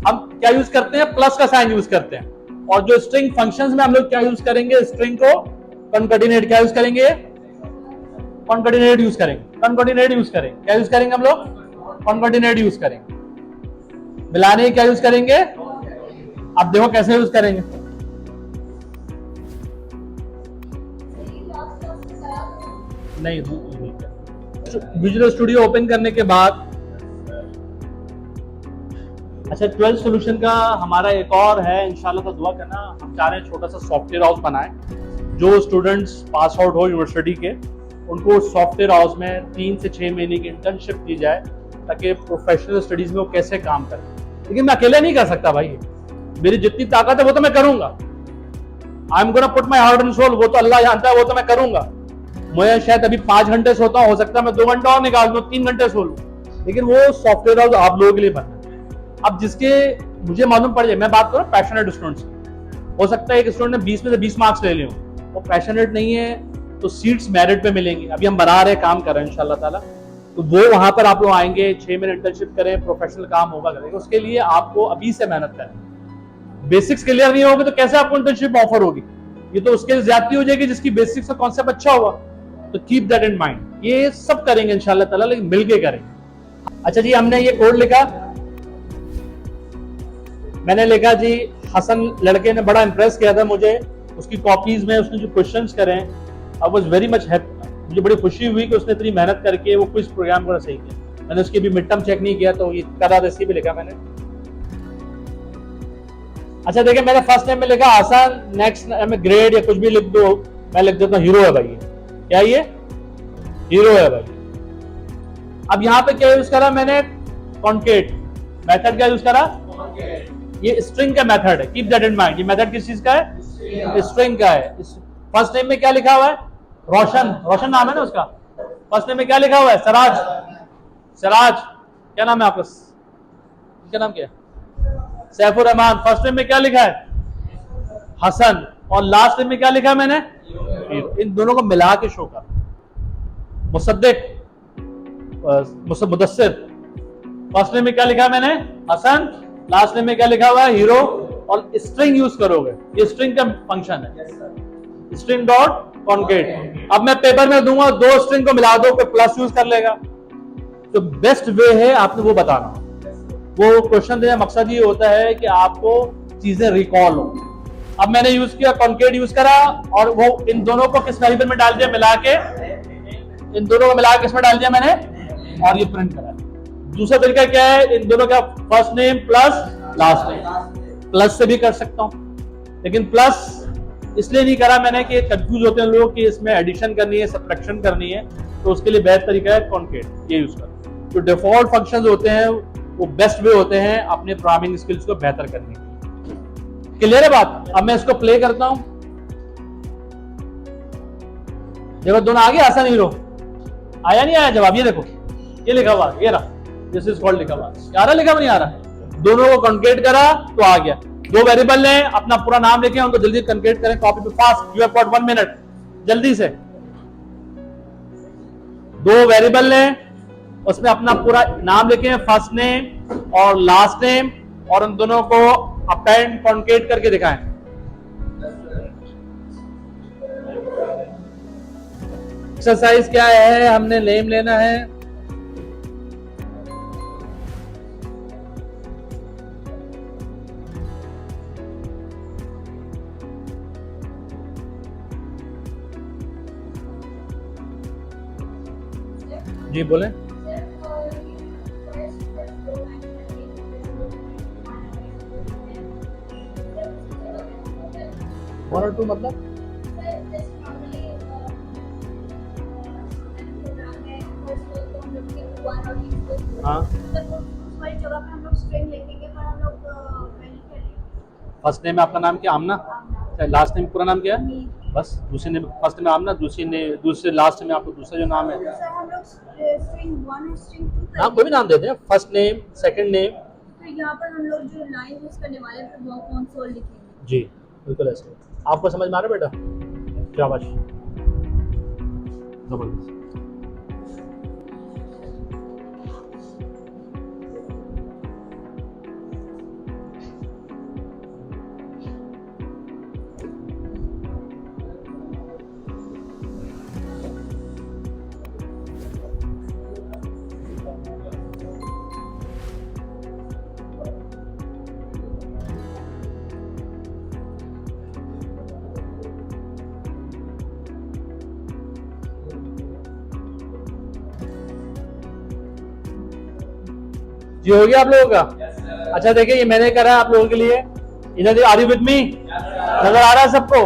हम क्या यूज करते हैं, प्लस का साइन यूज करते हैं। और जो स्ट्रिंग फंक्शंस में हम लोग क्या यूज करेंगे, स्ट्रिंग को कॉन्कैटिनेट क्या यूज करेंगे, कॉन्कैटिनेट यूज करेंगे, कॉन्कैटिनेट यूज करेंगे, क्या यूज करेंगे हम लोग, कॉन्कैटिनेट यूज करेंगे। मिलाने क्या यूज करेंगे, अब देखो कैसे यूज करेंगे। नहीं, विजुअल स्टूडियो ओपन करने के बाद, अच्छा 12 सॉल्यूशन का हमारा एक और है, इंशाल्लाह तो दुआ करना, हम चाह रहे हैं छोटा सा सॉफ्टवेयर हाउस बनाएं। जो स्टूडेंट्स पास आउट हो यूनिवर्सिटी के, उनको सॉफ्टवेयर हाउस में 3 से 6 महीने की इंटर्नशिप दी जाए, ताकि प्रोफेशनल स्टडीज में वो कैसे काम करें। लेकिन मैं अकेले नहीं कर सकता भाई, मेरी जितनी ताकत है वो तो मैं करूंगा। I am gonna put my heart and soul, वो तो अल्लाह जानता है, वो तो मैं करूंगा। मैं शायद अभी 5 घंटे सोता हूँ, हो सकता है मैं 2 घंटा और निकाल दूं, 3 घंटे सो लूं, लेकिन वो सॉफ्टवेयर हाउस आप लोगों के लिए बनना। अब जिसके मुझे मालूम पड़ जाए, मैं बात करूं पैशनेट स्टूडेंट्स, हो सकता है एक स्टूडेंट ने 20 में से 20 मार्क्स ले लिए, वो पैशनेट नहीं है, तो सीट्स मेरिट पे मिलेंगी। अभी हम बना रहे, काम कर रहे हैं इंशाल्लाह ताला, तो वो वहां पर आप लोग आएंगे, 6 महीने इंटर्नशिप करें, प्रोफेशनल काम होगा करेंगे। उसके लिए आपको अभी से मेहनत करें। बेसिक्स क्लियर नहीं होगी तो कैसे आपको इंटर्नशिप ऑफर होगी, ये तो उसके ज्यादती हो जाएगी जिसकी बेसिक्स का कॉन्सेप्ट अच्छा हुआ। तो कीप दैट इन माइंड, ये सब करेंगे इंशाल्लाह ताला, लेकिन मिलके करेंगे। अच्छा जी, हमने ये कोड लिखा, मैंने लिखा जी, हसन लड़के ने बड़ा इंप्रेस किया था मुझे, उसकी कॉपीज में उसने जो क्वेश्चंस करे, I was very much happy, मुझे बड़ी खुशी हुई कि उसने इतनी मेहनत करके वो क्विज प्रोग्राम को सही किया। मैंने उसकी भी मिड टर्म चेक नहीं किया, तो ये करा था, इसकी भी लिखा मैंने। अच्छा देखिए, मैंने फर्स्ट नेम में लिखा आसान, नेक्स्ट में ग्रेड या कुछ भी लिख दो, मैं लिख देता हूँ हीरो है भाई। क्या ये हीरो है भाई। अब यहाँ पे क्या यूज करा मैंने, कॉन्केट मेथड क्या यूज करा, ये स्ट्रिंग का मेथड है, कीप दैट इन माइंड। ये मेथड किस चीज का है, स्ट्रिंग का है। फर्स्ट नेम में क्या लिखा हुआ है, रोशन, रोशन नाम है ना उसका। फर्स्ट नेम में क्या लिखा हुआ है, सराज, सराज क्या नाम है आपका, क्या नाम क्या है, सैफुर रहमान। फर्स्ट नेम में क्या लिखा है, हसन, और लास्ट नेम में क्या लिखा है मैंने, इन दोनों को मिला के शो कर। मुसद्दिक, मुदस्सिर, फर्स्ट नेम में क्या लिखा है मैंने, हसन, लास्ट नेम में क्या लिखा हुआ है, हीरो, और स्ट्रिंग यूज करोगे, ये स्ट्रिंग का फंक्शन है, स्ट्रिंग डॉट कॉन्केट। अब मैं पेपर में दूंगा, 2 स्ट्रिंग को मिला दो, कोई प्लस यूज कर लेगा। तो बेस्ट वे है आपने वो बताना, वो क्वेश्चन देने का मकसद ये होता है कि आपको चीजें रिकॉल हो। अब मैंने यूज किया, कॉन्केट यूज करा, और वो इन दोनों को किस वेरिएबल में डाल दिया, मिला के, इन दोनों को मिला के किसमें डाल दिया मैंने, और ये प्रिंट करा। दूसरा तरीका क्या है, इन दोनों का first name plus last name, plus से भी कर सकता हूं, लेकिन प्लस इसलिए नहीं करा मैंने कि कंफ्यूज होते हैं लोग कि इसमें एडिशन करनी है, सब्ट्रैक्शन करनी है, तो उसके लिए बेहतर तरीका है कॉन्केट, ये यूज कर। जो डिफॉल्ट फंक्शंस होते हैं वो बेस्ट वे होते हैं अपने प्रोग्रामिंग स्किल्स को बेहतर करने की। क्लियर है बात। अब मैं इसको प्ले करता हूं, देखो दोनों आगे, आसान हीरो आया नहीं आया जवाब, ये देखो ये लिखा हुआ, ये रहा, दिस इज कॉल्ड लिखा हुआ, आ रहा लिखा हुआ नहीं आ रहा, दोनों को कॉन्केट करा तो आ गया। 2 वेरिएबल ने अपना पूरा नाम लिखे, उनको जल्दी कॉन्केट करें कॉपी पे, fast, you have got 1 minute, जल्दी से। 2 वेरिएबल ने उसमें अपना पूरा नाम लिखे, फर्स्ट नेम और लास्ट नेम, और उन दोनों को अपेंड कॉन्केट करके दिखाएं। एक्सरसाइज क्या है, हमने नेम लेना है, जी बोले। 1 और 2 मतलब, हाँ, फर्स्ट नेम में आपका नाम क्या, आमना, लास्ट नेम पूरा नाम क्या है, बस दूसरे नेम, फर्स्ट में आमना, दूसरे लास्ट में आपको दूसरा जो नाम है, नाम कोई भी नाम देते हैं, फर्स्ट नेम, सेकंड नेम। तो यहाँ पर हम लोग जो लाइन यूज करने वाले हैं वो कंसोल लिखेंगे। जी बिल्कुल ऐसे। आपको समझ में आ रहा है बेटा, शाबाश, जबरदस्त। जी हो गया आप लोगों का? अच्छा देखिए ये मैंने करा है आप लोगों के लिए। इधर आर यू विद मी? नजर आ रहा है सबको?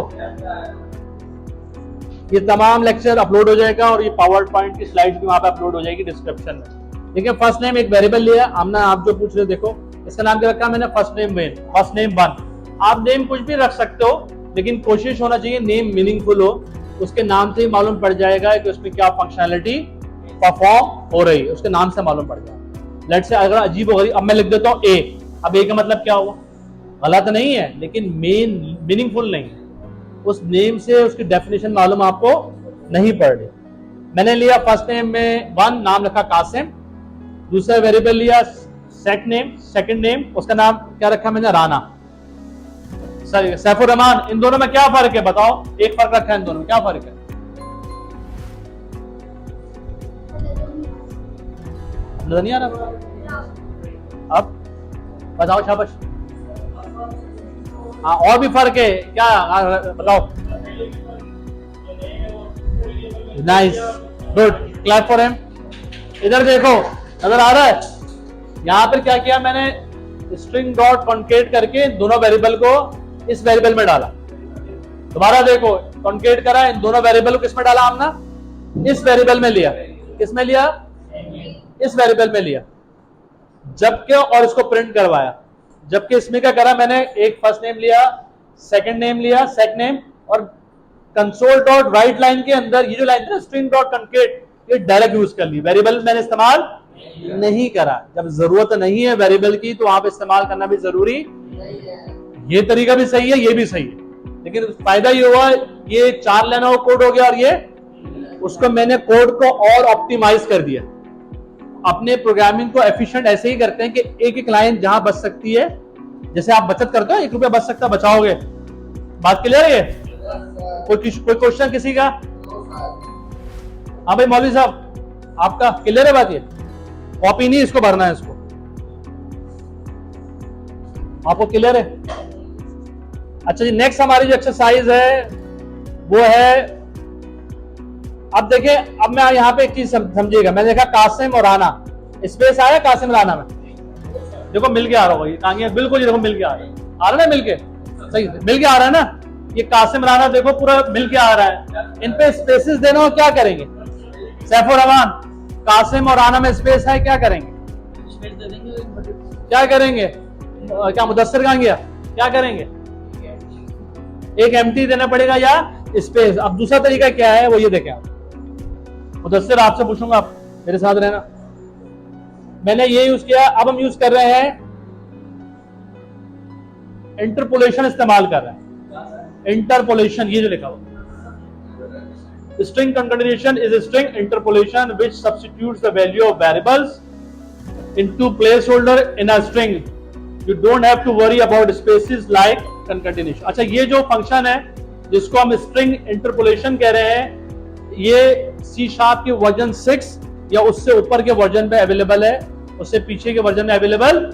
ये तमाम लेक्चर अपलोड हो जाएगा और ये पावर पॉइंट की स्लाइड्स भी वहां पे अपलोड हो जाएगी डिस्क्रिप्शन में। देखिए फर्स्ट नेम एक वेरिएबल लिया हमने, आप जो पूछ रहे देखो इसका नाम क्या रखा मैंने, first name one, first name one. आप नेम कुछ भी रख सकते हो लेकिन कोशिश होना चाहिए नेम मीनिंगफुल हो, उसके नाम से ही मालूम पड़ जाएगा कि उसमें क्या फंक्शनैलिटी परफॉर्म हो रही है, उसके नाम से मालूम पड़ जाएगा। लेट्स से अगर अजीब हो गई, अब मैं लिख देता हूँ ए, अब ए का मतलब क्या हुआ? गलत नहीं है लेकिन मेन मीनिंगफुल नहीं है, उस नेम से उसकी डेफिनेशन मालूम आपको नहीं पड़ रही। मैंने लिया फर्स्ट नेम में वन, नाम रखा कासिम। दूसरा वेरिएबल लिया सेकंड नेम, उसका नाम क्या रखा मैंने, राना। सॉरी सैफुर रहमान। इन दोनों में क्या फर्क है बताओ? एक फर्क रखा है इन दोनों में, क्या फर्क है? नजर नहीं आ रहा? अब बताओ शाबाश। हाँ और भी फर्क है क्या? बताओ। Nice, good, clap for him. इधर देखो नजर आ रहा है? यहां पर क्या किया मैंने, स्ट्रिंग डॉट कॉन्केट करके दोनों वेरिएबल को इस वेरिएबल में डाला। दोबारा देखो कॉन्केट करा, इन दोनों वेरिएबल को किस में डाला हमने? इस वेरिएबल में लिया। किस में लिया? इस वेरिएबल में लिया। जबकि और इसको प्रिंट करवाया, जबकि इसमें क्या करा मैंने, एक फर्स्ट नेम लिया, सेकंड नेम लिया, सेकंड नेम, और कंसोल डॉट राइट लाइन के अंदर ये जो लाइन है स्ट्रिंग डॉट कॉन्केट, ये डायरेक्ट यूज कर ली। वेरिएबल मैंने इस्तेमाल नहीं करा। जब जरूरत नहीं है वेरिएबल की तो आप इस्तेमाल करना भी जरूरी, ये तरीका भी सही है, ये भी सही है, लेकिन फायदा ये हुआ ये 4 लाइनों का कोड हो गया और ये उसको मैंने कोड को और ऑप्टिमाइज कर दिया। अपने प्रोग्रामिंग को एफिशिएंट ऐसे ही करते हैं कि एक एक लाइन जहां बच सकती है, जैसे आप बचत करते हो 1 रुपया बच सकता बचाओगे। बात क्लियर है? कोई क्वेश्चन किसी का? हाँ भाई मौलवी साहब आपका क्लियर है बात? ये कॉपी नहीं, इसको भरना है, इसको आपको क्लियर है? अच्छा जी, नेक्स्ट हमारी जो एक्सरसाइज है वो है, अब देखिए, अब मैं यहाँ पे एक चीज समझिएगा। मैंने देखा कासिम और राना, स्पेस आया कासिम राना में, देखो मिल के आ रहा होगा, बिल्कुल ये देखो मिल के आ रहा है, आ रहा है मिल के, सही मिल के आ रहा है ना? ये कासिम राना देखो पूरा मिल के आ रहा है। इन पे स्पेसेस देना हो, क्या करेंगे? सैफुर रहमान, कासिम और राना में स्पेस है, क्या करेंगे? क्या करेंगे? क्या मुदस्सिर कहां गया? क्या करेंगे? एक एम्प्टी देना पड़ेगा या स्पेस। अब दूसरा तरीका क्या है वो ये देखें आप। मुदस्सिर आपसे पूछूंगा, आप मेरे साथ रहना। मैंने ये यूज किया, अब हम यूज कर रहे हैं इंटरपोलेशन इस्तेमाल कर रहे हैं। इंटरपोलेशन, ये जो लिखा हुआ string concatenation is a string interpolation which substitutes the value of variables into placeholder in a string. You don't have to worry about spaces like concatenation. अच्छा, ये जो फंक्शन है जिसको हम string interpolation कह रहे हैं, ये C# के वर्जन 6 या उससे ऊपर के वर्जन पे अवेलेबल है, उससे पीछे के वर्जन में अवेलेबल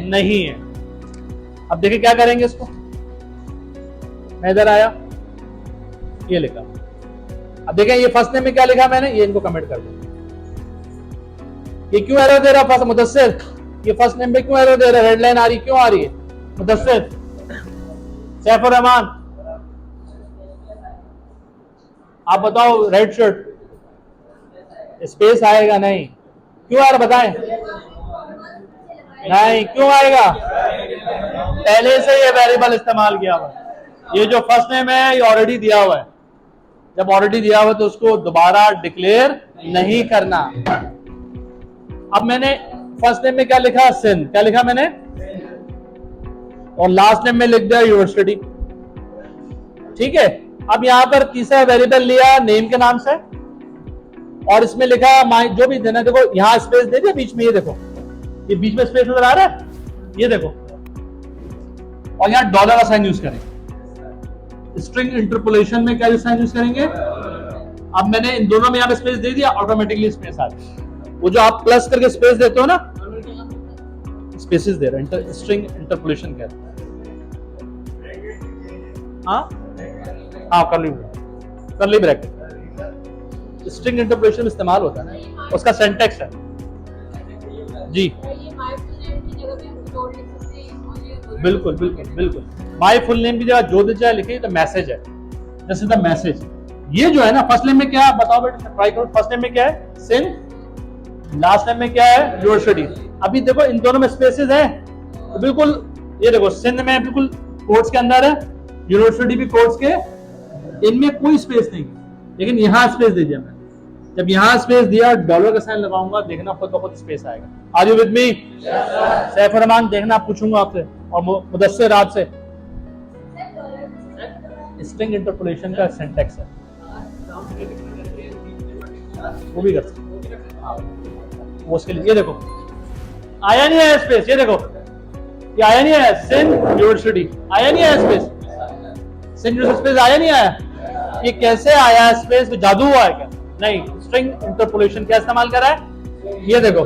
नहीं है। अब देखिए क्या करेंगे इसको। मैं इधर आया, ये लिखा। अब देखें ये फर्स्ट नेम में क्या लिखा मैंने, ये इनको कमेंट कर दो। ये क्यों एरर दे रहा फर्स्ट मुदस्सिर? ये फर्स्ट नेम में क्यों एरर दे रहा है? रेड लाइन आ रही, क्यों आ रही है? मुदस्सिर, सैफुर रहमान, आप बताओ। रेड शर्ट, स्पेस आएगा नहीं, क्यों आ रहा बताएं? नहीं, क्यों आएगा? पहले से ये वेरिएबल इस्तेमाल किया हुआ है। ये जो फर्स्ट नेम है ये ऑलरेडी दिया हुआ है, जब ऑलरेडी दिया हुआ तो उसको दोबारा डिक्लेयर नहीं करना। अब मैंने फर्स्ट नेम में क्या लिखा? सिंध। क्या लिखा मैंने? और लास्ट नेम में लिख दिया यूनिवर्सिटी। ठीक है। अब यहां पर तीसरा वेरिएबल लिया नेम के नाम से और इसमें लिखा माई, जो भी देना। देखो यहां स्पेस दे दिया बीच में, ये देखो ये बीच में स्पेस नजर आ रहा है, ये देखो। और यहां डॉलर का साइन यूज करेंगे। स्ट्रिंग इंटरपोलेशन में क्या साइन यूज करेंगे? अब मैंने इन दोनों में यहां पे स्पेस दे दिया, ऑटोमेटिकली स्पेस आ जाए। वो जो आप प्लस करके स्पेस देते हो ना, स्पेसेस दे रहे हैं, स्ट्रिंग इंटरपोलेशन कहते हैं। हाँ कर्ली ब्रैकेट स्ट्रिंग इंटरपोलेशन में इस्तेमाल होता है ना, उसका सिंटैक्स है जी। ये माय बिल्कुल बिल्कुल बिल्कुल। माय फुल नेम की जगह जो दे चाहे लिखिए, तो मैसेज है, दिस इज द मैसेज। ये जो है ना, फर्स्ट नेम में क्या है बताओ बेटा, ट्राई करो। फर्स्ट नेम में क्या है? सिन। लास्ट नेम में क्या है? यूनिवर्सिटी। अभी देखो इन दोनों में स्पेसेस हैं, तो बिल्कुल ये देखो सिंध में बिल्कुल कोट्स के अंदर है, यूनिवर्सिटी भी कोट्स के, इनमें कोई स्पेस नहीं है, लेकिन यहाँ स्पेस दे दिया मैंने। जब यहाँ स्पेस दिया, डॉलर का साइन लगाऊंगा, देखना खुद ब खुद स्पेस आएगा। Are you with me? Saif Rahman, देखना पूछूंगा आपसे, और मुदस्सिर आपसे। स्ट्रिंग इंटरपोलेशन का सिंटैक्स है, वो भी कर सकते वो उसके लिए। ये देखो आया नहीं है स्पेस, ये देखो ये आया नहीं है, सिंध यूनिवर्सिटी आया नहीं है स्पेस, सिंध यूनिवर्सिटी स्पेस आया नहीं आया। ये कैसे आया स्पेस? जादू हुआ है क्या? नहीं, स्ट्रिंग इंटरपोलेशन क्या इस्तेमाल करा है? ये देखो,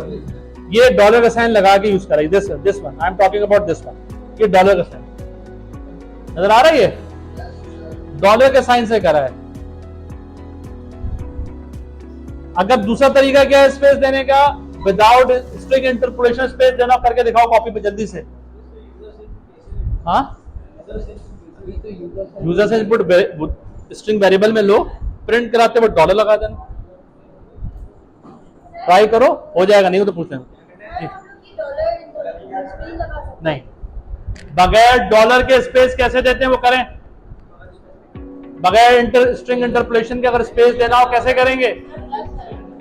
ये डॉलर का साइन लगा के यूज करा है, this one I am talking about, this one, ये डॉलर का साइन नजर आ रहा है, ये डॉलर के साइन से करा है। अगर दूसरा तरीका क्या है स्पेस देने का? विदाउट स्ट्रिंग इंटरपोलेशन स्पेस देना, करके दिखाओ कॉपी पे जल्दी से। हाँ, यूजर से इनपुट स्ट्रिंग वेरिएबल में लो, प्रिंट कराते वक्त डॉलर लगा देना, ट्राई करो, हो जाएगा, नहीं हो तो पूछ लेना। नहीं, बगैर डॉलर के स्पेस कैसे देते हैं वो करें, बगैर स्ट्रिंग इंटरपोलेशन के अगर स्पेस देना हो कैसे करेंगे?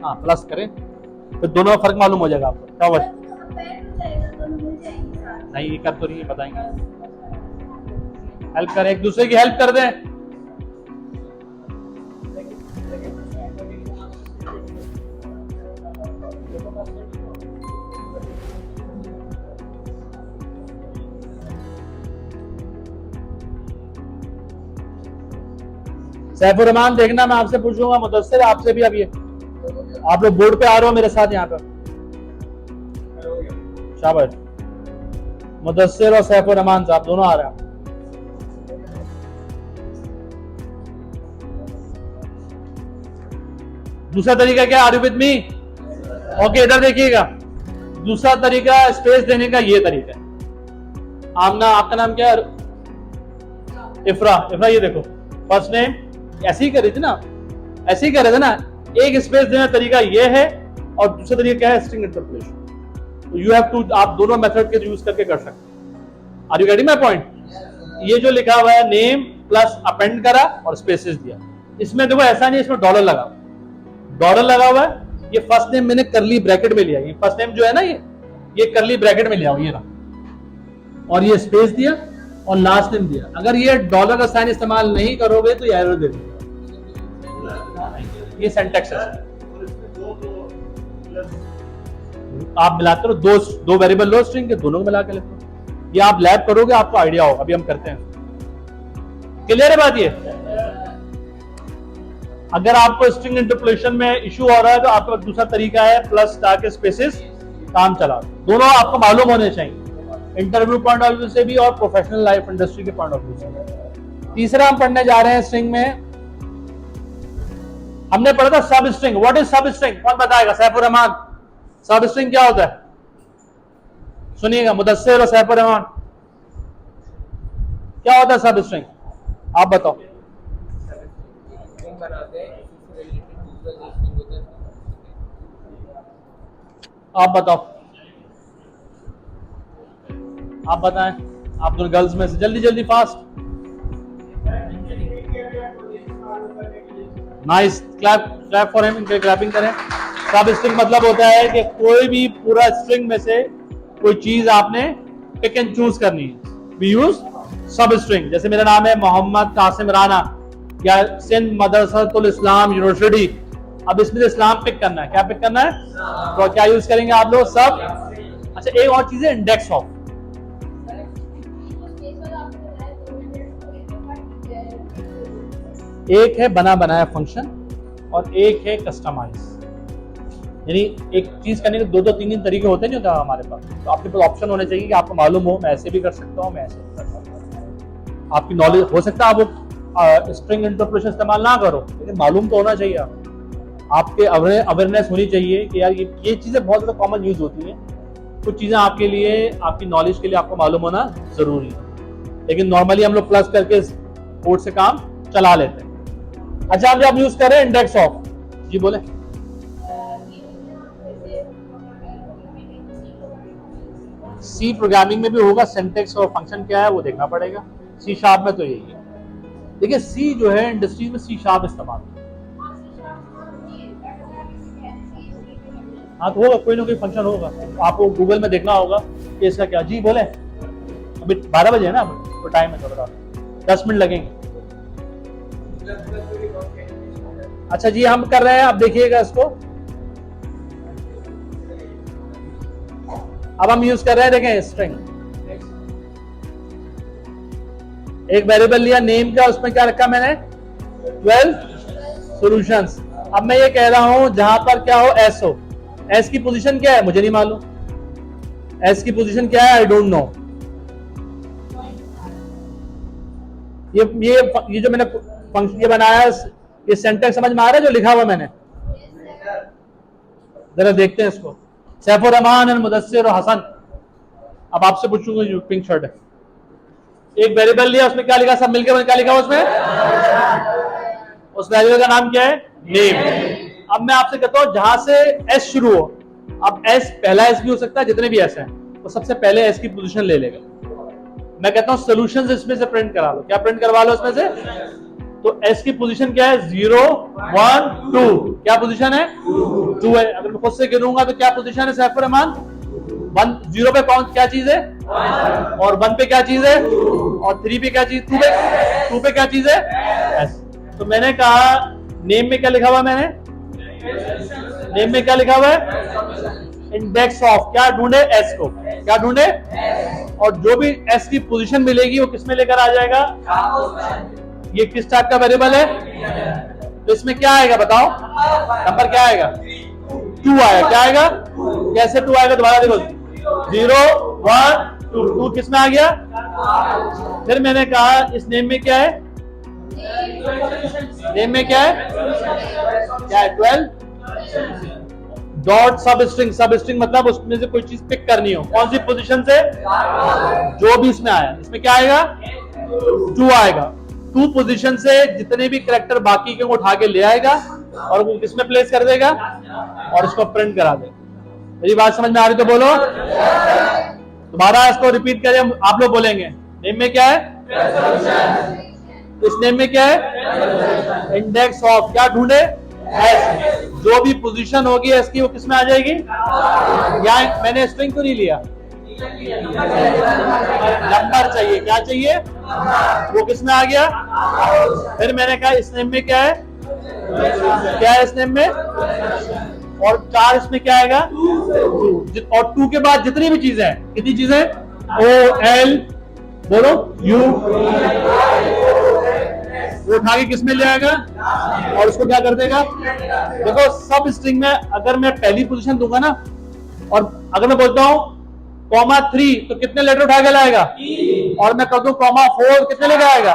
हाँ, प्लस करें, तो दोनों में फर्क मालूम हो जाएगा आपको। क्या हुआ? नहीं, ये कर तो नहीं, बताएंगे, हेल्प करें, एक दूसरे की हेल्प कर दें। सैफुर रहमान, देखना मैं आपसे पूछूंगा, मुदस्सिर आपसे भी। अब ये आप लोग बोर्ड पे आ रहे हो मेरे साथ यहाँ पे, शाबाश। मुदस्सिर और सैफुर रहमान साहब दोनों आ रहे हैं। दूसरा तरीका क्या? Are you with me? Okay, इधर देखिएगा, दूसरा तरीका स्पेस देने का ये तरीका है। आमना, आपका नाम क्या है? इफ्रा। इफ्रा, ये देखो फर्स्ट नेम ऐसे ही कर रही थी ना, ऐसे ही कर रहे थे ना। एक स्पेस देने का तरीका ये है, और दूसरा तरीका क्या है? String interpolation. तो यू हैव टू, आप दोनों मेथड के यूज करके कर सकते हैं। Are you getting my point? ये जो लिखा हुआ है नेम प्लस अपेंड करा और स्पेसेस दिया, इसमें देखो ऐसा नहीं, इसमें डॉलर लगा, डॉलर लगा हुआ है। ये फर्स्ट नेम मैंने करली ब्रैकेट में लिया, ये फर्स्ट नेम जो है ना, ये करली ब्रैकेट में लिया, ये रहा, और ये स्पेस दिया और लास्ट नेम दिया। अगर ये डॉलर का साइन इस्तेमाल नहीं करोगे तो ये एरर दे देगा। ये सिंटैक्स है, आप मिलाते रहो, दो वेरिएबल लो स्ट्रिंग के, दोनों को मिला के लिखो। ये आप लैब करोगे, आपको आइडिया होगा, अभी हम करते हैं। क्लियर है बात? ये अगर आपको स्ट्रिंग इंटरपोलेशन में इशू हो रहा है तो आपके पास दूसरा तरीका है, प्लस स्टार के स्पेसेस, काम चला। दोनों आपको मालूम होने चाहिए, इंटरव्यू पॉइंट ऑफ व्यू से भी और प्रोफेशनल लाइफ इंडस्ट्री के पॉइंट ऑफ व्यू से। तीसरा हम पढ़ने जा रहे हैं स्ट्रिंग में, हमने पढ़ा था सब स्ट्रिंग। व्हाट इज सब स्ट्रिंग? कौन बताएगा? सैफुर रहमान, सब स्ट्रिंग क्या होता है? सुनिएगा, मुदस्सिर और सैफुर रहमान, क्या होता है सब स्ट्रिंग? आप बताओ। आप बताओ, आप बताएं, आप दोनों गर्ल्स में से जल्दी जल्दी fast. Nice, clap for him, इनके क्लैपिंग करें। सब स्ट्रिंग मतलब होता है कि कोई भी पूरा स्ट्रिंग में से कोई चीज आपने पिक एंड चूज करनी है। We use substring. जैसे मेरा नाम है मोहम्मद कासिम राना, या सिंध मदरसतुल इस्लाम यूनिवर्सिटी, अब इसमें से इस्लाम पिक करना है। क्या पिक करना है? तो क्या यूज करेंगे आप लोग? सब। अच्छा, एक और चीज है इंडेक्स ऑफ। एक है बना बनाया फंक्शन और एक है कस्टमाइज, यानी एक चीज करने के दो तीन तरीके होते नहीं होता हमारे पास। तो आपके पास ऑप्शन होने चाहिए कि आपको मालूम हो, मैं ऐसे भी कर सकता हूँ, मैं ऐसे भी कर सकता हूँ। आपकी नॉलेज हो सकता है आप स्ट्रिंग इंटरपोलेशन इस्तेमाल ना करो, लेकिन मालूम तो होना चाहिए। आपके अवेयरनेस होनी चाहिए कि यार ये चीजें बहुत ज्यादा कॉमन यूज होती है। कुछ चीजें आपके लिए, आपकी नॉलेज के लिए आपको मालूम होना जरूरी है, लेकिन नॉर्मली हम लोग प्लस करके कोड से काम चला लेते हैं। अच्छा, हम जब यूज कर रहे हैं इंडेक्स ऑफ, जी बोले। सी प्रोग्रामिंग में भी होगा, सिंटेक्स और फंक्शन क्या है वो देखना पड़ेगा। सी शार्प में तो यही है। देखिए सी जो है इंडस्ट्री में सी शार्प इस्तेमाल, हाँ तो होगा, कोई ना कोई फंक्शन होगा, आपको गूगल में देखना होगा कि इसका क्या। जी बोले। अभी 12 बजे है ना, तो टाइम है थोड़ा, 10 मिनट लगेंगे। अच्छा जी, हम कर रहे हैं, आप देखिएगा इसको। अब हम यूज कर रहे हैं, देखें स्ट्रिंग, एक वेरिएबल लिया नेम का, उसमें क्या रखा मैंने 12 सॉल्यूशंस। अब मैं ये कह रहा हूं जहां पर क्या हो, एस हो, एस की पोजीशन क्या है मुझे नहीं मालूम, एस की पोजीशन क्या है आई डोंट नो। ये जो मैंने फंक्शन ये बनाया, ये सेंटेंस समझ में आ रहा है जो लिखा हुआ मैंने, जरा देखते हैं इसको। सैफुर रहमान और मुदस्सिर और हसन, अब आपसे पूछूंगा जो पिंक शर्ट है, एक वेरिएबल लिया, उसमें क्या लिखा, सब मिलकर क्या लिखा उसमें, उस वेरिएबल का नाम क्या है, नेम। अब मैं आपसे कहता हूं जहां से एस शुरू हो, अब एस पहला एस भी हो सकता है, जितने भी एस हैं तो सबसे पहले एस की पोजीशन ले लेगा। मैं कहता हूं सॉल्यूशंस इसमें से प्रिंट करा लो, क्या प्रिंट करवा लो इसमें से, तो एस की पोजीशन क्या है, 0 1 2, क्या पोजीशन है 2 है। अगर मैं खुद से गिनूंगा तो क्या पोजीशन है सैफुर रहमान, 1 0 पे कौन क्या चीज है, और 1 पे क्या चीज है, और 3 पे क्या चीज, 2 पे क्या चीज है, एस। तो मैंने कहा नेम में क्या लिखा हुआ, मैंने नेम में क्या लिखा हुआ है, इंडेक्स ऑफ, क्या ढूंढे, एस को, क्या ढूंढे, और जो भी एस की पोजीशन मिलेगी वो किसमें लेकर आ जाएगा, ये किस टाइप का वेरिएबल है, तो इसमें क्या आएगा बताओ, नंबर क्या आएगा, 2 आएगा। क्या आएगा, कैसे 2 आएगा, दोबारा देखो, 0 1 2, 2 किस में आ गया। फिर मैंने कहा इस नेम में क्या है, नेम में क्या है, क्या है 12 डॉट सब स्ट्रिंग, सब स्ट्रिंग मतलब उसमें से कोई चीज पिक करनी हो, कौन सी पोजीशन से, जो भी इसमें आया, इसमें क्या आएगा 2 आएगा। 2 पोजीशन से जितने भी कैरेक्टर बाकी के वो उठा के ले आएगा और वो किसमें प्लेस कर देगा, और इसको प्रिंट करा देगा। मेरी बात समझ में आ रही तो बोलो, दोबारा इसको रिपीट करें, आप लोग बोलेंगे नेम में क्या है, इस नेम में क्या है, इंडेक्स ऑफ, क्या ढूंढे, एस। जो भी पोजीशन होगी एस की वो किसमें आ जाएगी, यहाँ मैंने स्ट्रिंग क्यों नहीं लिया, नंबर चाहिए, क्या चाहिए, वो किसमें आ गया। फिर मैंने कहा इस नेम में क्या है, क्या है इस नेम में, और 4 इसमें क्या आएगा 2, और 2 के बाद जितनी भी चीजें हैं, कितनी चीजें, ओ एल बोलो यू, वो उठा के किसमें ले आएगा, और उसको क्या कर देगा। देखो सब स्ट्रिंग में अगर मैं पहली पोजीशन दूंगा ना, और अगर मैं बोलता हूं (3) तो कितने लेटर उठा के लाएगा, और मैं कर दूं (4) कितने लेकर आएगा।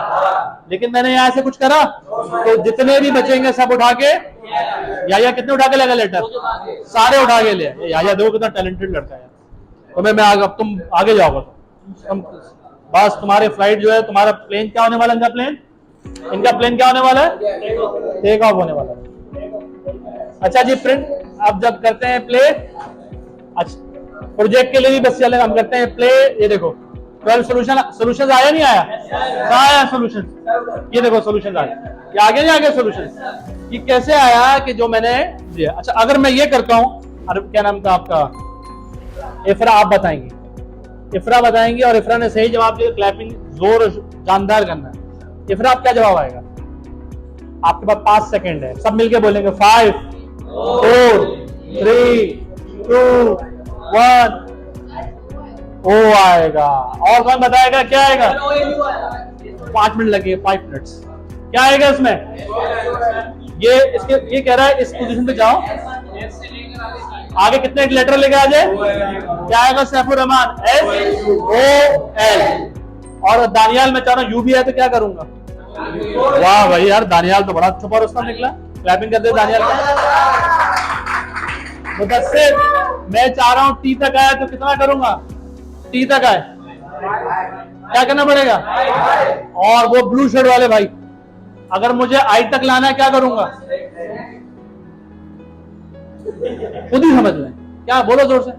लेकिन मैंने यहां से कुछ करा तो जितने भी बचेंगे सब उठा के, या कितने उठा के लाएगा लेटर, सारे उठा के ले। या देखो कितना टैलेंटेड लड़का है। तो मैं आगे, अब तुम आगे जाओगे, तुम बस तुम्हारे फ्लाइट जो है, तुम्हारा प्लेन क्या होने वाला, इनका प्लेन क्या होने वाला है, टेक ऑफ होने वाला है। अच्छा जी, प्रिंट अब जब करते हैं प्ले, अच्छा प्रोजेक्ट के लिए भी बस चलेगा, हम करते हैं प्ले। ये देखो 12 सॉल्यूशन आया नहीं आया, कहाँ आया सॉल्यूशन, ये देखो सॉल्यूशन आया, ये आगे नहीं आ गया सॉल्यूशन, ये कैसे आया कि जो मैंने दिया। अच्छा अगर मैं ये करता हूँ, अरे क्या नाम था आपका, इफ्रा, आप बताएंगे, इफ्रा बताएंगे, और इफ्रा ने सही जवाब दिया, क्लैपिंग जोर जानदार करना है। इफ्रा आप क्या जवाब आएगा, आपके पास 5 सेकंड है, सब मिलके बोलेंगे 5 4 3 2 1, ओ आएगा। और कौन बताएगा क्या आएगा, 5 मिनट लगे, 5 मिनट्स, क्या आएगा इसमें, ये इसके, ये कह रहा है इस पोजीशन पे जाओ, आगे कितने लेटर लेके आ जाए, क्या आएगा सैफुर रहमान, SOL। और दानियाल में चाह रहा हूं यू भी है तो क्या करूंगा, वाह भाई यार, दानियाल तो बड़ा छुपा रुस्तम निकला, क्लैपिंग कर दे दानियाल का। मुदस्सिर, मैं चाह रहा हूं टी तक आए तो कितना करूंगा? टी तक आए क्या करना पड़ेगा? और वो ब्लू शर्ट वाले भाई, अगर मुझे आई तक लाना है क्या करूंगा? खुद ही समझ लें। क्या बोलो जोर से?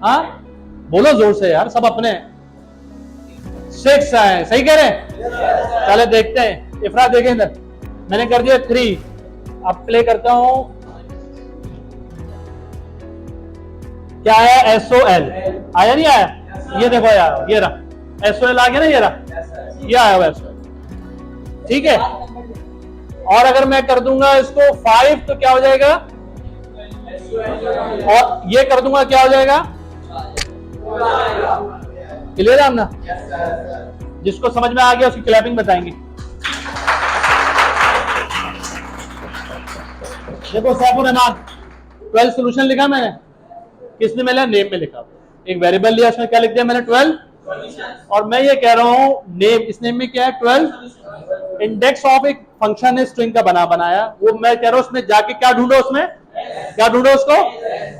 हाँ बोलो जोर से यार, सब अपने 6 है, सही कह रहे हैं? चले देखते हैं। इफरा देखें इधर, मैंने कर दिया 3। अब प्ले करता हूं। क्या आया? SOL आया नहीं आया? ये देखो यार, ये रहा SOL आ गया ना, ये रहा, ये आया हुआ SOL, ठीक है। और अगर मैं कर दूंगा इसको 5 तो क्या हो जाएगा? और ये कर दूंगा क्या हो जाएगा? क्लियर है ना? जिसको समझ में आ गया उसकी क्लैपिंग बताएंगे। देखो सैफुर रहमान, 12 सोल्यूशन लिखा मैंने, किसने मिला? नेम में लिखा। एक वेरिएबल लिया, उसमें क्या लिख दिया मैंने? 12। और मैं ये कह रहा हूं नेम, इस नेम में क्या है? 12। इंडेक्स ऑफ एक फंक्शन है स्ट्रिंग का बनाया, वो मैं कह रहा हूं उसमें जाके क्या ढूंढो? उसमें क्या ढूंढो उसको?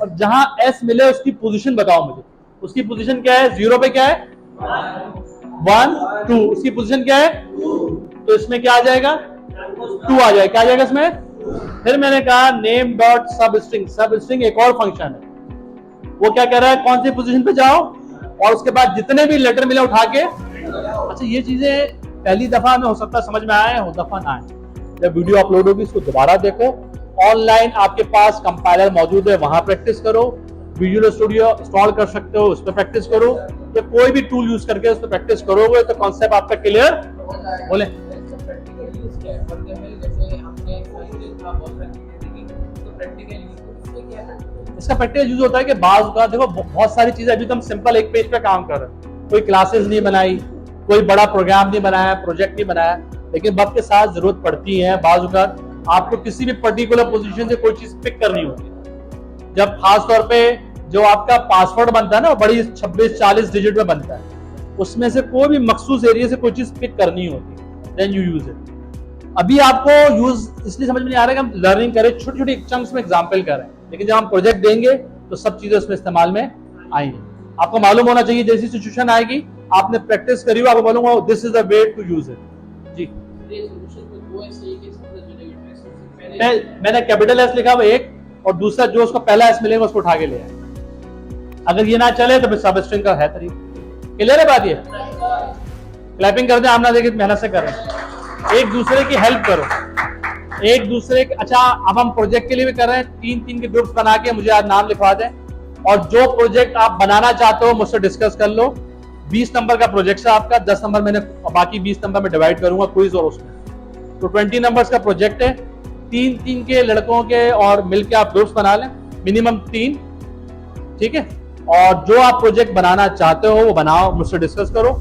और जहां S मिले उसकी पोजीशन बताओ मुझे। उसकी पोजीशन क्या है? 0 पे क्या है? 1 2। उसकी पोजीशन क्या है? तो इसमें क्या आ जाएगा? 2 आ जाएगा। क्या आ जाएगा इसमें? फिर मैंने कहा नेम डॉट सब स्ट्रिंग। सब स्ट्रिंग एक और फंक्शन है, वो क्या कह रहा है? कौन सी पोजीशन पे जाओ और उसके बाद जितने भी लेटर मिले उठा के। अच्छा, ये चीजें पहली दफा में हो सकता है समझ में आए, हो दफा ना आए। जब वीडियो अपलोड होगी इसको दोबारा देखो। ऑनलाइन आपके पास कंपाइलर मौजूद है, वहां प्रैक्टिस करो। विजुअल स्टूडियो इंस्टॉल कर सकते हो, उस पर प्रैक्टिस करो, या कोई भी टूल यूज करके उस पर प्रैक्टिस करोगे तो कॉन्सेप्ट आपका क्लियर। बोले इसका प्रैक्टिकल यूज होता है कि बाज का देखो बहुत सारी चीजें, अभी तो हम सिंपल एक पेज पे काम कर रहे हैं, कोई क्लासेस नहीं बनाई, कोई बड़ा प्रोग्राम नहीं बनाया, प्रोजेक्ट नहीं बनाया, लेकिन वक्त के साथ जरूरत पड़ती है। बाज का आपको किसी भी पर्टिकुलर पोजीशन से कोई चीज पिक करनी होती है। जब खास तौर पे जो आपका पासवर्ड बनता है ना, बड़ी 26-40 डिजिट में बनता है, उसमें से कोई भी मखसूस एरिया से कोई चीज पिक करनी होती है, देन यू यूज इट। अभी आपको यूज इसलिए समझ में नहीं आ रहा है कि हम लर्निंग करें, छोटी छोटी चंक्स में एग्जाम्पल करें, लेकिन जब हम प्रोजेक्ट देंगे तो सब चीजें उसमें इस्तेमाल में आएंगी। आपको मालूम होना चाहिए जैसी सिचुएशन आएगी, आपने प्रैक्टिस करी हो, आपको मालूम हो this is the way to use it. जी मैंने कैपिटल एस लिखा हुआ एक, और दूसरा जो उसको पहला एस मिलेगा उसको उठा के ले आए। अगर ये ना चले तो फिर सब स्ट्रिंग का है तरीका। क्लियर है बात? ये क्लैपिंग कर दे, आमना देखिए मेहनत से करें, एक दूसरे की हेल्प करो, एक दूसरे के। अच्छा, अब हम प्रोजेक्ट के लिए भी कर रहे हैं, 3-3 के ग्रुप्स बना के मुझे आज नाम लिखवा दें, और जो प्रोजेक्ट आप बनाना चाहते हो मुझसे डिस्कस कर लो। 20 नंबर का प्रोजेक्ट है आपका, 10 नंबर मैंने बाकी 20 नंबर में डिवाइड करूंगा क्विज और उसमें, तो 20 नंबर्स का प्रोजेक्ट है। 3-3 के लड़कों के और मिलकर आप ग्रुप्स बना लें, मिनिमम 3, ठीक है। और जो आप प्रोजेक्ट बनाना चाहते हो वो बनाओ, मुझसे डिस्कस करो,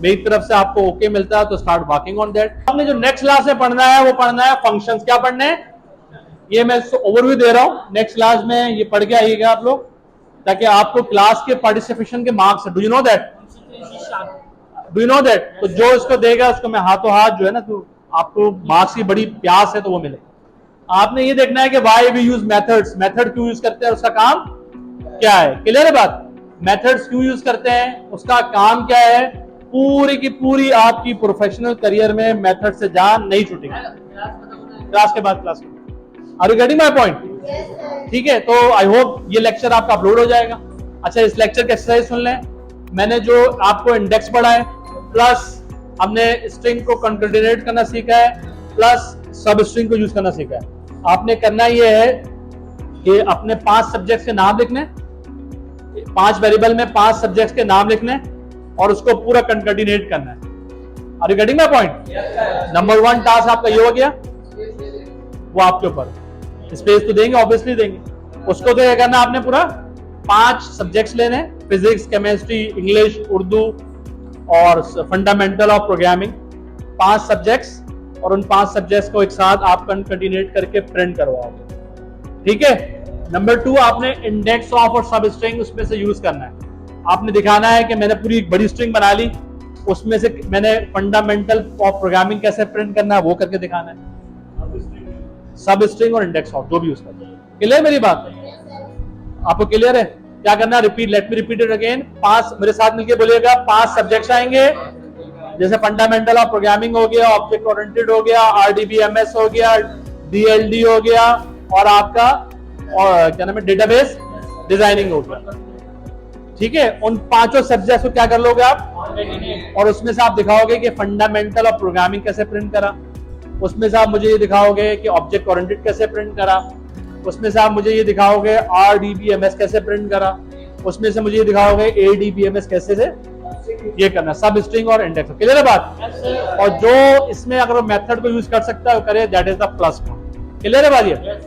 मेरी तरफ से आपको ओके मिलता है तो स्टार्ट वर्किंग ऑन दैट। हमने जो नेक्स्ट क्लास में पढ़ना है वो पढ़ना है फंक्शंस। क्या पढ़ने हैं ये मैं ओवरव्यू दे रहा हूँ, नेक्स्ट क्लास में ये पढ़ के आइएगा आप लोग, ताकि आपको क्लास के पार्टिसिपेशन के marks, do you know that? Do you know that? तो जो इसको देगा उसको मैं हाथों हाथ जो है ना, तो आपको मार्क्स की बड़ी प्यास है तो वो मिले। आपने ये देखना है कि why we use methods, method क्यों यूज करते हैं, उसका काम क्या है। क्लियर है बात? मेथड्स क्यों यूज करते हैं, उसका काम क्या है, पूरी की पूरी आपकी प्रोफेशनल करियर में मेथड से जान नहीं छूटेगी। क्लास के बाद are you getting my point? ठीक है, तो आई होप ये लेक्चर आपका अपलोड हो जाएगा। अच्छा, इस लेक्चर की एक्सरसाइज सुन लें। मैंने जो आपको इंडेक्स पढ़ा है, प्लस हमने स्ट्रिंग को कंकैटिनेट करना सीखा है, प्लस सब स्ट्रिंग को यूज करना सीखा है। आपने करना यह है कि अपने 5 सब्जेक्ट्स के नाम लिखने, 5 वेरिएबल में 5 सब्जेक्ट्स के नाम लिखने और उसको पूरा कंकैटिनेट करना है। Are you getting my point? Number 1 task आपका ये हो गया, वो आपके ऊपर। स्पेस तो देंगे, ऑब्वियसली देंगे। उसको तो क्या करना, आपने पूरा 5 सब्जेक्ट्स लेने, फिजिक्स, केमिस्ट्री, इंग्लिश, उर्दू और फंडामेंटल ऑफ प्रोग्रामिंग, 5 सब्जेक्ट्स, और उन 5 सब्जेक्ट्स को एक साथ आप कंकैटिनेट करके प्रिंट करवाओगे। ठीक है। नंबर 2, आपने इंडेक्स ऑफ और सब स्ट्रिंग उसमें से यूज करना है। आपने दिखाना है कि मैंने पूरी एक बड़ी स्ट्रिंग बना ली, उसमें से मैंने फंडामेंटल ऑफ प्रोग्रामिंग कैसे प्रिंट करना है वो करके दिखाना है। सब स्ट्रिंग और इंडेक्स ऑफ जो भी यूज करते हैं। क्लियर मेरी बात? आपको क्लियर है? क्या करना है? Repeat, let me repeat it again. 5 मेरे साथ मिलके बोलिएगा। 5 सब्जेक्ट्स आएंगे, जैसे फंडामेंटल ऑफ प्रोग्रामिंग हो गया, ऑब्जेक्ट ओरिएंटेड हो गया, RDBMS हो गया, DLD हो गया, और आपका और क्या नाम है, डेटाबेस डिजाइनिंग हो गया। ठीक है, उन 5 सब्जेक्ट्स को क्या कर लोगे आप, और उसमें से आप दिखाओगे कि फंडामेंटल ऑफ प्रोग्रामिंग कैसे प्रिंट करा, उसमें से आप मुझे ये दिखाओगे कि ऑब्जेक्ट ओरिएंटेड कैसे प्रिंट करा, उसमें से आप मुझे ये दिखाओगे RDBMS कैसे प्रिंट करा, उसमें से मुझे ये दिखाओगे ADBMS कैसे से ये करना, सब स्ट्रिंग और इंडेक्स। क्लियर है बात? और जो इसमें अगर मेथड को यूज कर सकता है करे, that is the plus point. Clear है बात? ये